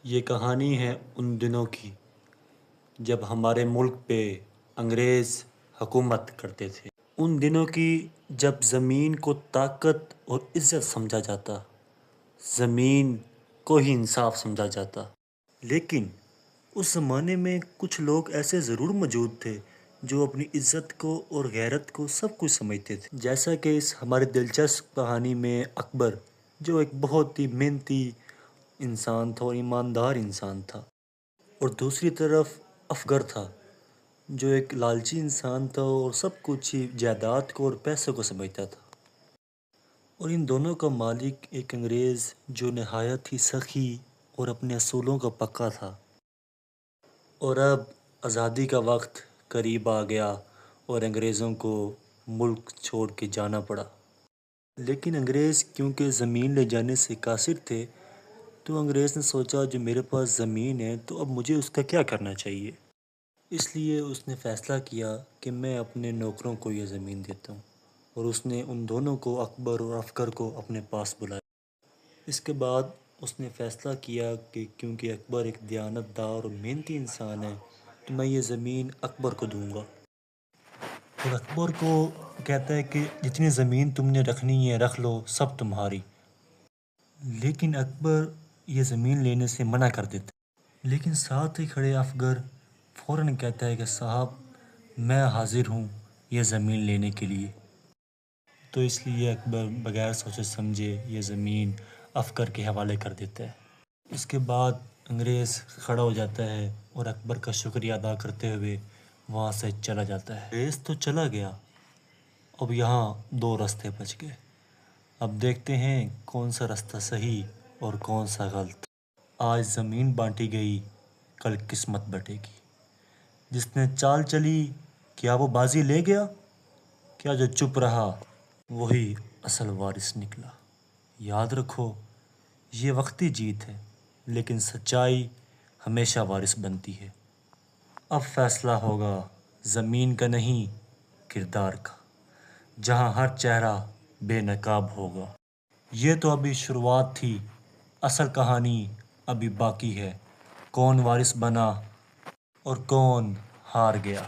یہ کہانی ہے ان دنوں کی جب ہمارے ملک پہ انگریز حکومت کرتے تھے۔ ان دنوں کی جب زمین کو طاقت اور عزت سمجھا جاتا، زمین کو ہی انصاف سمجھا جاتا۔ لیکن اس زمانے میں کچھ لوگ ایسے ضرور موجود تھے جو اپنی عزت کو اور غیرت کو سب کچھ سمجھتے تھے، جیسا کہ اس ہمارے دلچسپ کہانی میں اکبر، جو ایک بہت ہی محنتی انسان تھا اور ایماندار انسان تھا، اور دوسری طرف افگر تھا جو ایک لالچی انسان تھا اور سب کچھ ہی جائیداد کو اور پیسوں کو سمجھتا تھا۔ اور ان دونوں کا مالک ایک انگریز جو نہایت ہی سخی اور اپنے اصولوں کا پکا تھا۔ اور اب آزادی کا وقت قریب آ گیا اور انگریزوں کو ملک چھوڑ کے جانا پڑا۔ لیکن انگریز کیونکہ زمین لے جانے سے قاصر تھے، تو انگریز نے سوچا جو میرے پاس زمین ہے تو اب مجھے اس کا کیا کرنا چاہیے۔ اس لیے اس نے فیصلہ کیا کہ میں اپنے نوکروں کو یہ زمین دیتا ہوں، اور اس نے ان دونوں کو، اکبر اور افگر کو، اپنے پاس بلایا۔ اس کے بعد اس نے فیصلہ کیا کہ کیونکہ اکبر ایک دیانتدار اور محنتی انسان ہے تو میں یہ زمین اکبر کو دوں گا۔ اور اکبر کو کہتا ہے کہ جتنی زمین تم نے رکھنی ہے رکھ لو، سب تمہاری۔ لیکن اکبر یہ زمین لینے سے منع کر دیتا ہے۔ لیکن ساتھ ہی کھڑے افگر فوراً کہتا ہے کہ صاحب میں حاضر ہوں یہ زمین لینے کے لیے۔ تو اس لیے اکبر بغیر سوچے سمجھے یہ زمین افگر کے حوالے کر دیتا ہے۔ اس کے بعد انگریز کھڑا ہو جاتا ہے اور اکبر کا شکریہ ادا کرتے ہوئے وہاں سے چلا جاتا ہے۔ انگریز تو چلا گیا، اب یہاں دو راستے بچ گئے۔ اب دیکھتے ہیں کون سا راستہ صحیح اور کون سا غلط۔ آج زمین بانٹی گئی، کل قسمت بٹے گی۔ جس نے چال چلی کیا وہ بازی لے گیا؟ کیا جو چپ رہا وہی اصل وارث نکلا؟ یاد رکھو یہ وقتی جیت ہے، لیکن سچائی ہمیشہ وارث بنتی ہے۔ اب فیصلہ ہوگا زمین کا نہیں، کردار کا، جہاں ہر چہرہ بے نقاب ہوگا۔ یہ تو ابھی شروعات تھی، اصل کہانی ابھی باقی ہے۔ کون وارث بنا اور کون ہار گیا۔